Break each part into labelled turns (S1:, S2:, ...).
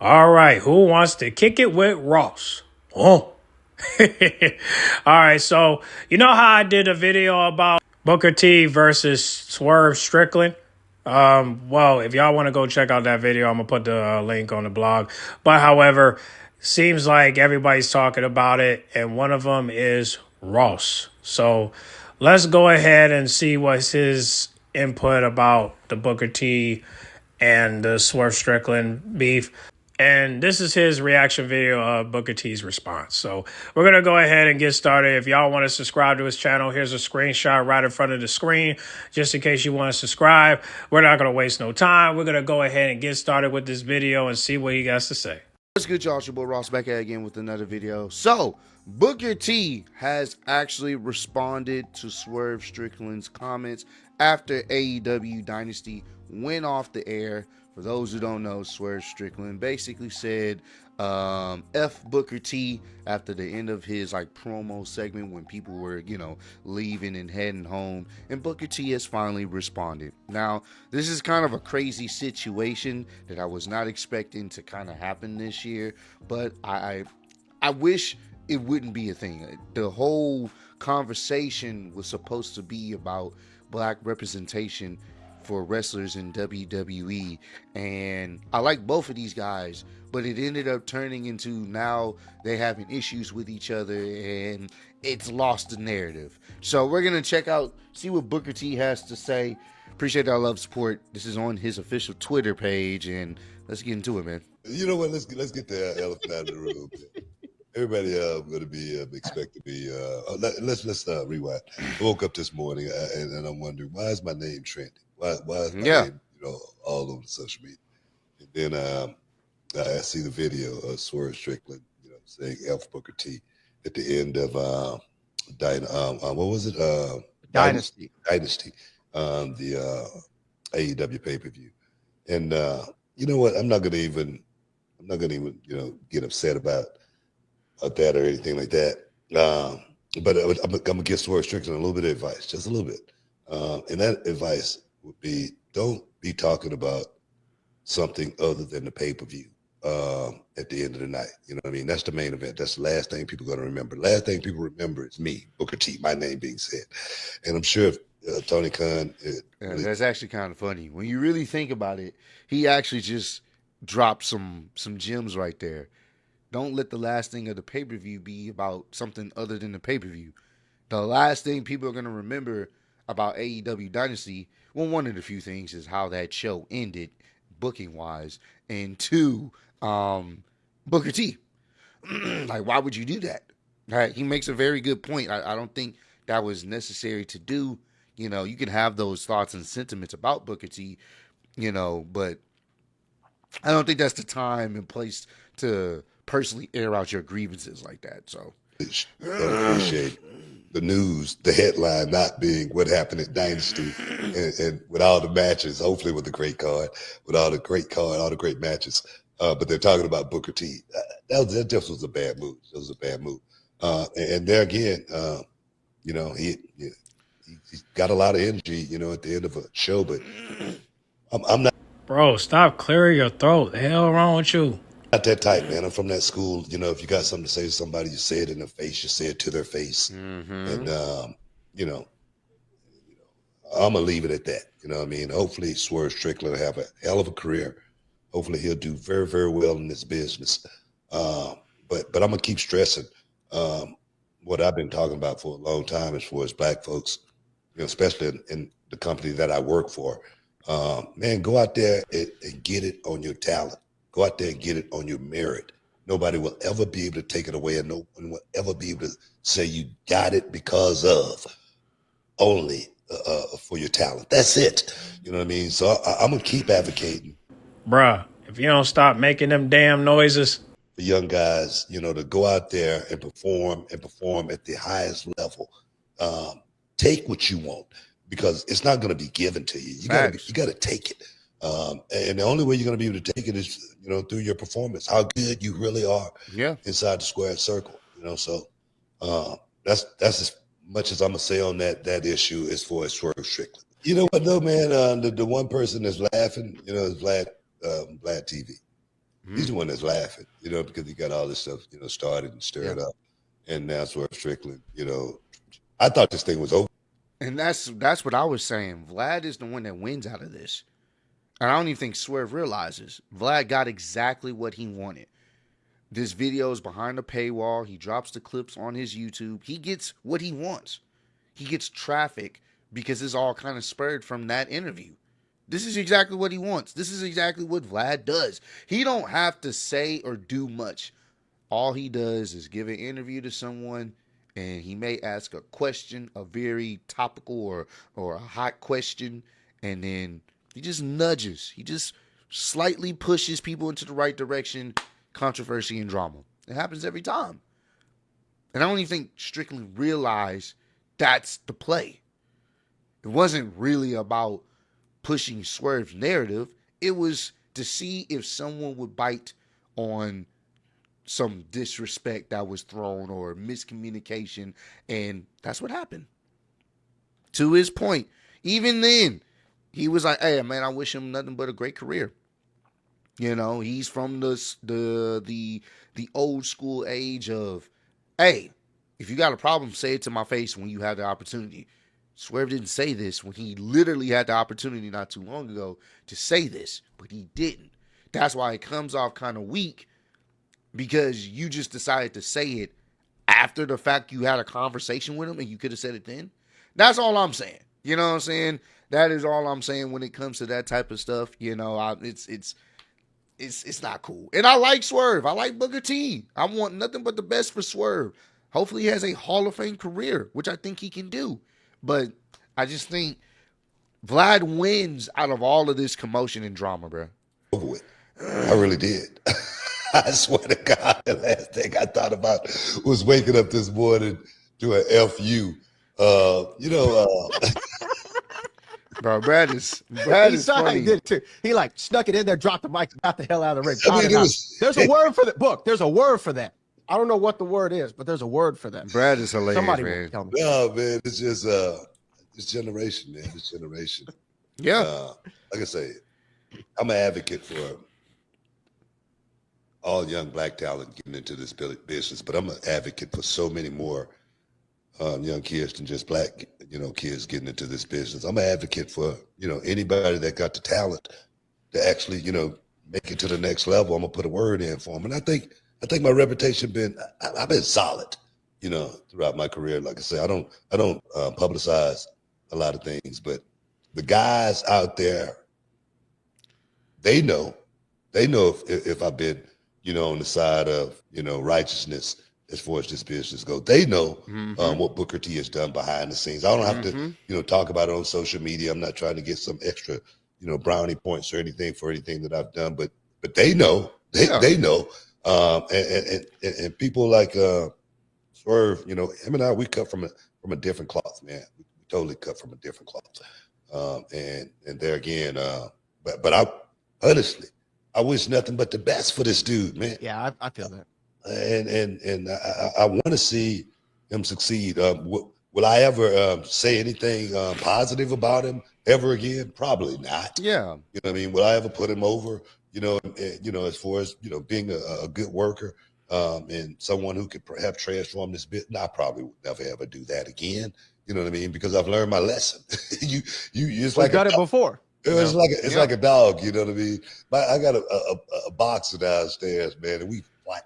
S1: All right, who wants to kick it with Ross? Oh. All right, so you know how I did a video about Booker T versus Swerve Strickland? Well, if y'all want to go check out that video, I'm gonna put the link on the blog. But however, seems like everybody's talking about it, and one of them is Ross. So let's go ahead and see what's his input about the Booker T and the Swerve Strickland beef. And this is his reaction video of Booker T's response. So we're going to go ahead and get started. If y'all want to subscribe to his channel, here's a screenshot right in front of the screen, just in case you want to subscribe. We're not going to waste no time. We're going to go ahead and get started with this video and see what he has to say.
S2: What's good, y'all? It's your boy Ross back at again with another video. So, Booker T has actually responded to Swerve Strickland's comments after AEW Dynasty went off the air. For those who don't know, Swerve Strickland basically said F Booker T after the end of his promo segment when people were, leaving and heading home. And Booker T has finally responded. Now, this is kind of a crazy situation that I was not expecting to kind of happen this year, but I wish it wouldn't be a thing. The whole conversation was supposed to be about black representation for wrestlers in WWE, and I like both of these guys, but it ended up turning into now they having issues with each other, and it's lost the narrative. So we're gonna see what Booker T has to say. Appreciate our love, support. This is on his official Twitter page, and let's get into it, man.
S3: You know what? Let's get the elephant out of the room. Everybody going to be expect to be. Let's rewind. I woke up this morning and I'm wondering, why is my name trending? Why is my name all over social media? And then I see the video of Swerve Strickland saying F Booker T at the end of what was it?
S2: Dynasty.
S3: The AEW pay-per-view. And you know what? I'm not gonna even get upset about that or anything like that. But I'm gonna give Swerve Strickland a little bit of advice, just a little bit. And that advice would be, don't be talking about something other than the pay-per-view at the end of the night. You know what I mean? That's the main event. That's the last thing people are going to remember. Last thing people remember is me, Booker T, my name being said. And I'm sure if Tony Khan...
S2: that's actually kind of funny. When you really think about it, he actually just dropped some gems right there. Don't let the last thing of the pay-per-view be about something other than the pay-per-view. The last thing people are going to remember about AEW Dynasty, well, one of the few things is how that show ended, booking-wise, and two, Booker T. Why would you do that? Right? He makes a very good point. I don't think that was necessary to do. You can have those thoughts and sentiments about Booker T, but I don't think that's the time and place to personally air out your grievances like that. So
S3: I appreciate the news, the headline not being what happened at Dynasty, and with all the matches, hopefully with the great card, with all the great matches. But they're talking about Booker T. That just was a bad move. It was a bad move. And there again, he's got a lot of energy, at the end of a show, but I'm not.
S1: Bro, stop clearing your throat. The hell wrong with you?
S3: Not that type, man. I'm from that school. If you got something to say to somebody, you say it in their face. You say it to their face. And, I'm going to leave it at that. You know what I mean? Hopefully Swerve Strickland will have a hell of a career. Hopefully he'll do very, very well in this business. But I'm going to keep stressing what I've been talking about for a long time as far as black folks, especially in the company that I work for. Man, go out there and get it on your talent. Go out there and get it on your merit. Nobody will ever be able to take it away, and no one will ever be able to say you got it because of only for your talent. That's it. You know what I mean? So I'm going to keep advocating.
S1: Bruh, if you don't stop making them damn noises.
S3: The young guys, to go out there and perform at the highest level. Take what you want, because it's not going to be given to you. You got to take it. And the only way you're going to be able to take it is, through your performance, how good you really are inside the square circle, So that's as much as I'm going to say on that issue as far as Swerve Strickland. You know what, though, man? The one person that's laughing, is Vlad TV. He's the one that's laughing, you know, because he got all this stuff, you know, started and stirred up. And now Swerve Strickland, you know, I thought this thing was over.
S2: And that's what I was saying. Vlad is the one that wins out of this. And I don't even think Swerve realizes. Vlad got exactly what he wanted. This video is behind the paywall. He drops the clips on his YouTube. He gets what he wants. He gets traffic because it's all kind of spurred from that interview. This is exactly what he wants. This is exactly what Vlad does. He don't have to say or do much. All he does is give an interview to someone, and he may ask a question, a very topical or a hot question, and then he just nudges. He just slightly pushes people into the right direction, controversy and drama. It happens every time. And I don't even think Strickland realized that's the play. It wasn't really about pushing Swerve's narrative. It was to see if someone would bite on some disrespect that was thrown or miscommunication, and that's what happened. To his point, even then, he was like, "Hey, man, I wish him nothing but a great career." You know, he's from the old school age of, "Hey, if you got a problem, say it to my face when you have the opportunity." Swerve didn't say this when he literally had the opportunity not too long ago to say this, but he didn't. That's why it comes off kind of weak, because you just decided to say it after the fact you had a conversation with him and you could have said it then. That's all I'm saying. You know what I'm saying? That is all I'm saying when it comes to that type of stuff. You know, it's not cool. And I like Swerve. I like Booker T. I want nothing but the best for Swerve. Hopefully he has a Hall of Fame career, which I think he can do. But I just think Vlad wins out of all of this commotion and drama, bro.
S3: Over with. I really did. I swear to God, the last thing I thought about was waking up this morning to an FU.
S2: Bro, Brad is funny.
S4: He did too. He like snuck it in there, dropped the mic, got the hell out of the ring.
S3: I mean,
S4: There's a word for the book. There's a word for that. I don't know what the word is, but there's a word for that.
S2: Brad is hilarious,
S4: Somebody
S2: man.
S4: will tell me.
S3: No, man, it's just this generation, man. This generation.
S2: Yeah.
S3: Like I say, I'm an advocate for all young black talent getting into this business, but I'm an advocate for so many more young kids than just black, kids getting into this business. I'm an advocate for, anybody that got the talent to actually, make it to the next level. I'm gonna put a word in for them, and I think my reputation I've been solid, throughout my career. Like I say, I don't publicize a lot of things, but the guys out there, they know if I've been, on the side of, righteousness as far as this business goes. They know what Booker T has done behind the scenes. I don't have to, talk about it on social media. I'm not trying to get some extra, brownie points or anything for anything that I've done, but they know, they know. And people like Swerve, him and I, we cut from a different cloth, man. We totally cut from a different cloth. And there again, but I honestly, I wish nothing but the best for this dude, man.
S4: Yeah, I feel that.
S3: And I want to see him succeed. Will I ever say anything positive about him ever again? Probably not.
S2: Yeah.
S3: You know what I mean? Will I ever put him over? As far as being a good worker and someone who could perhaps transform this bit. No, I probably would never ever do that again. You know what I mean? Because I've learned my lesson. It's like
S4: done it before.
S3: It's like a dog. You know what I mean? I got a boxer downstairs, man, and we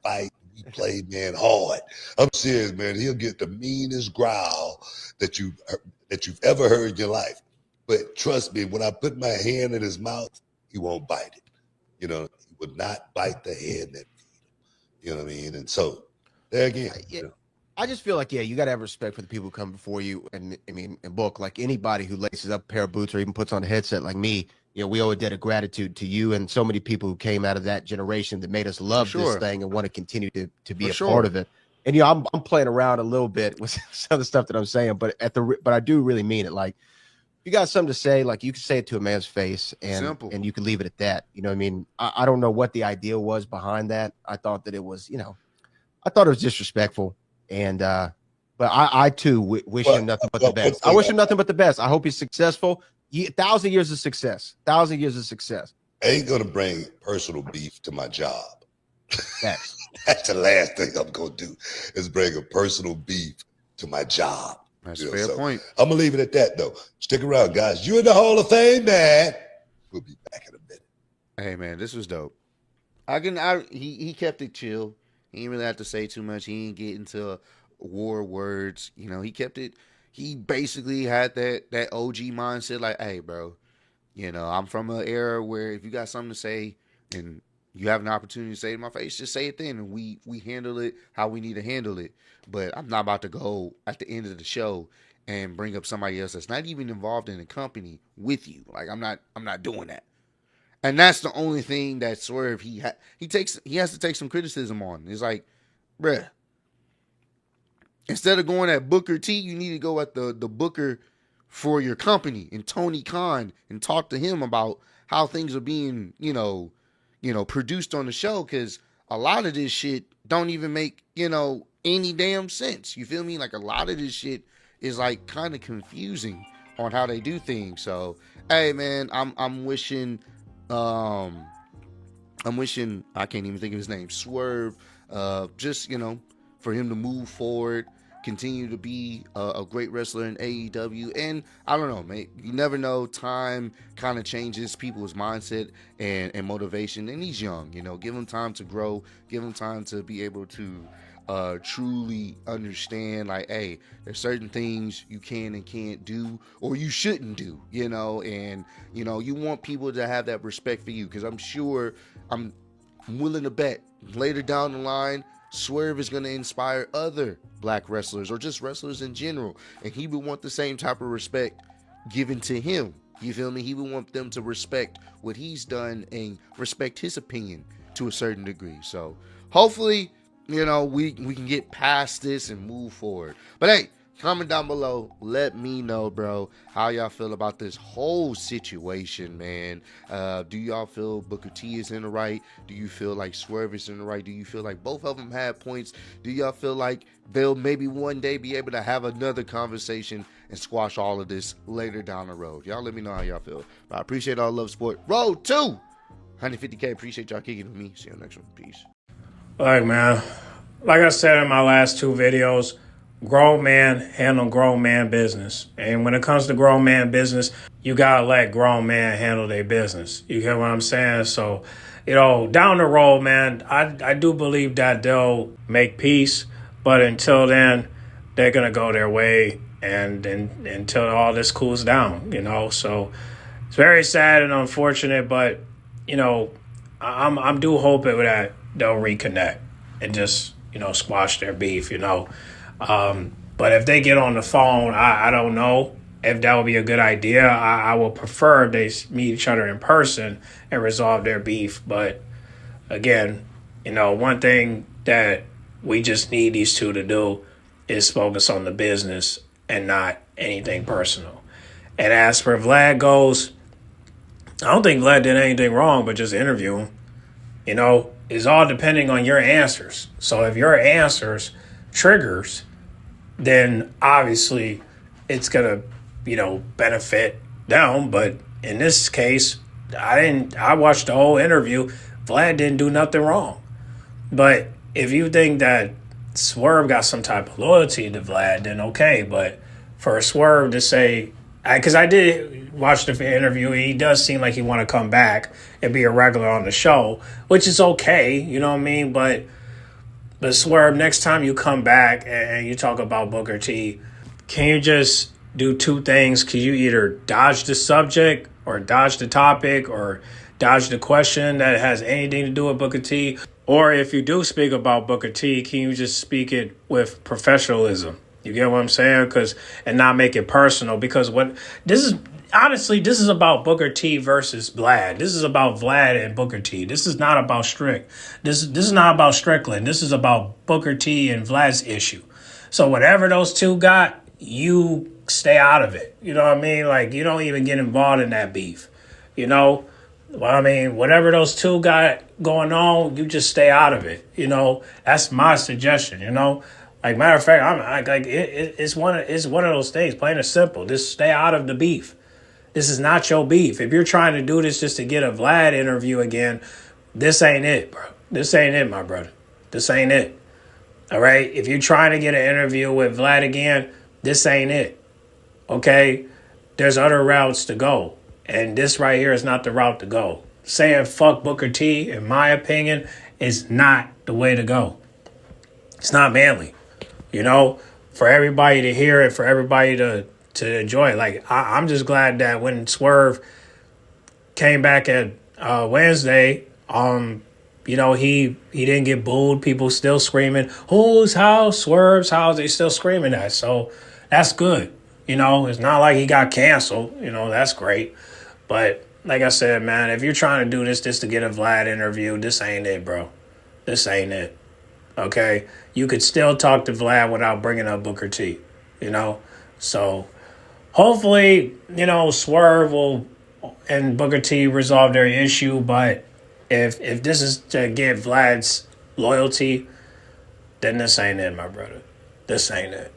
S3: fight. We play, man, hard. I'm serious, man. He'll get the meanest growl that you've ever heard in your life. But trust me, when I put my hand in his mouth, he won't bite it. He would not bite the hand that feed him. You know what I mean? And so there again,
S4: I just feel like, you got to have respect for the people who come before you. And I mean, in book, like anybody who laces up a pair of boots or even puts on a headset like me, we owe a debt of gratitude to you and so many people who came out of that generation that made us love this thing and want to continue to be part of it. And, I'm playing around a little bit with some of the stuff that I'm saying, but I do really mean it. Like, you got something to say, like you can say it to a man's face and you can leave it at that. You know what I mean? I don't know what the idea was behind that. I thought that it was, I thought it was disrespectful. And, but I too wish him nothing but the best. I wish him nothing but the best. I hope he's successful. 1,000 years of success, 1,000 years of success.
S3: I ain't gonna bring personal beef to my job.
S4: Yes.
S3: That's the last thing I'm gonna do is bring a personal beef to my job.
S2: That's
S3: You
S2: a
S3: know,
S2: fair
S3: so
S2: point.
S3: I'm gonna leave it at that though. Stick around, guys. You're in the Hall of Fame, man. We'll be back in a minute.
S2: Hey man, this was dope. He kept it chill. He didn't really have to say too much. He didn't get into war words. You know, he kept it. He basically had that OG mindset, like, hey, bro, you know, I'm from an era where if you got something to say and you have an opportunity to say it in my face, just say it then, and we handle it how we need to handle it. But I'm not about to go at the end of the show and bring up somebody else that's not even involved in the company with you. Like I'm not doing that. And that's the only thing that Swerve he has to take some criticism on. It's like, bruh, instead of going at Booker T, you need to go at the Booker for your company and Tony Khan and talk to him about how things are being, produced on the show, because a lot of this shit don't even make, any damn sense. You feel me? Like a lot of this shit is like kind of confusing on how they do things. So, hey man, I'm wishing I can't even think of his name, Swerve, just for him to move forward, continue to be a great wrestler in AEW. And I don't know, mate, you never know. Time kind of changes people's mindset and motivation. And he's young, give him time to grow, give him time to be able to truly understand, like, hey, there's certain things you can and can't do, or you shouldn't do, and you want people to have that respect for you, because I'm willing to bet later down the line Swerve is going to inspire other black wrestlers or just wrestlers in general, and he would want the same type of respect given to him. You feel me? He would want them to respect what he's done and respect his opinion to a certain degree. So hopefully, we can get past this and move forward. But hey, comment down below. Let me know, bro, how y'all feel about this whole situation, man. Do y'all feel Booker T is in the right? Do you feel like Swerve is in the right? Do you feel like both of them had points? Do y'all feel like they'll maybe one day be able to have another conversation and squash all of this later down the road? Y'all let me know how y'all feel. But I appreciate all love, support. Road to 150K. Appreciate y'all kicking with me. See you on the next one. Peace.
S1: Look, man, like I said in my last two videos, grown man handle grown man business. And when it comes to grown man business, you got to let grown man handle their business. You get what I'm saying? So, down the road, man, I do believe that they'll make peace. But until then, they're going to go their way and until all this cools down, So it's very sad and unfortunate, but, I'm do hoping that they'll reconnect and just, squash their beef, But if they get on the phone, I don't know if that would be a good idea. I would prefer if they meet each other in person and resolve their beef. But again, one thing that we just need these two to do is focus on the business and not anything personal. And as for Vlad goes, I don't think Vlad did anything wrong, but just interview him. It's all depending on your answers. So if your answers triggers, then obviously it's going to, benefit them. But in this case, I watched the whole interview. Vlad didn't do nothing wrong. But if you think that Swerve got some type of loyalty to Vlad, then okay. But for Swerve to say, because I did watch the interview, he does seem like he want to come back and be a regular on the show, which is okay, you know what I mean? But Swerve, next time you come back and you talk about Booker T, can you just do two things? Can you either dodge the subject or dodge the topic or dodge the question that has anything to do with Booker T? Or if you do speak about Booker T, can you just speak it with professionalism? You get what I'm saying? And not make it personal, because this is about Booker T versus Vlad. This is about Vlad and Booker T. This is not about This is not about Strickland. This is about Booker T and Vlad's issue. So whatever those two got, you stay out of it. You know what I mean? Like, you don't even get involved in that beef. Whatever those two got going on, you just stay out of it. That's my suggestion. Like, matter of fact, it's one of those things, plain and simple. Just stay out of the beef. This is not your beef. If you're trying to do this just to get a Vlad interview again, this ain't it, bro. This ain't it, my brother. This ain't it. All right? If you're trying to get an interview with Vlad again, this ain't it. Okay? There's other routes to go. And this right here is not the route to go. Saying fuck Booker T, in my opinion, is not the way to go. It's not manly. You know, for everybody to hear it, for everybody to enjoy it. Like, I'm just glad that when Swerve came back at Wednesday, you know, he didn't get booed. People still screaming, whose house? Swerve's house. They still screaming that. So that's good. You know, it's not like he got canceled. You know, that's great. But like I said, man, if you're trying to do this just to get a Vlad interview, this ain't it, bro. This ain't it. Okay? You could still talk to Vlad without bringing up Booker T, you know? So hopefully, you know, Swerve will and Booker T resolve their issue. But if this is to get Vlad's loyalty, then this ain't it, my brother. This ain't it.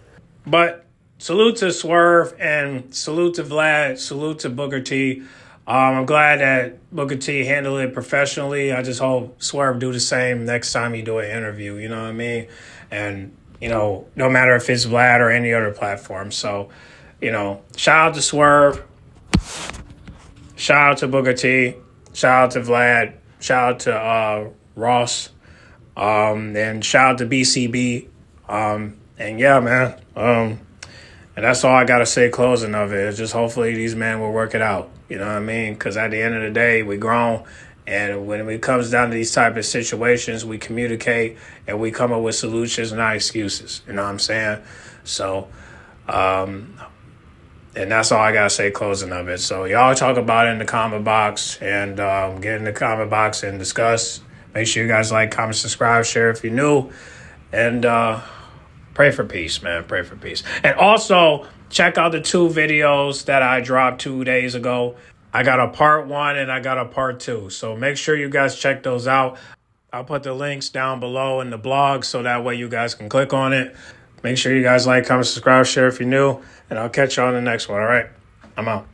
S1: But salute to Swerve and salute to Vlad, salute to Booker T. I'm glad that Booker T handled it professionally. I just hope Swerve do the same next time you do an interview, you know what I mean? And, you know, no matter if it's Vlad or any other platform. So, you know, shout out to Swerve. Shout out to Booker T. Shout out to Vlad. Shout out to Ross. And shout out to BCB. And yeah, man. And that's all I got to say closing of it. Is just hopefully these men will work it out. You know what I mean? Because at the end of the day, we grown. And when it comes down to these type of situations, we communicate and we come up with solutions, not excuses. You know what I'm saying? So, and that's all I got to say closing of it. So y'all talk about it in the comment box and get in the comment box and discuss. Make sure you guys like, comment, subscribe, share if you're new. And pray for peace, man. Pray for peace. And also, check out the 2 videos that I dropped 2 days ago. I got a part 1 and I got a part 2. So make sure you guys check those out. I'll put the links down below in the blog so that way you guys can click on it. Make sure you guys like, comment, subscribe, share if you're new. And I'll catch you on the next one, all right? I'm out.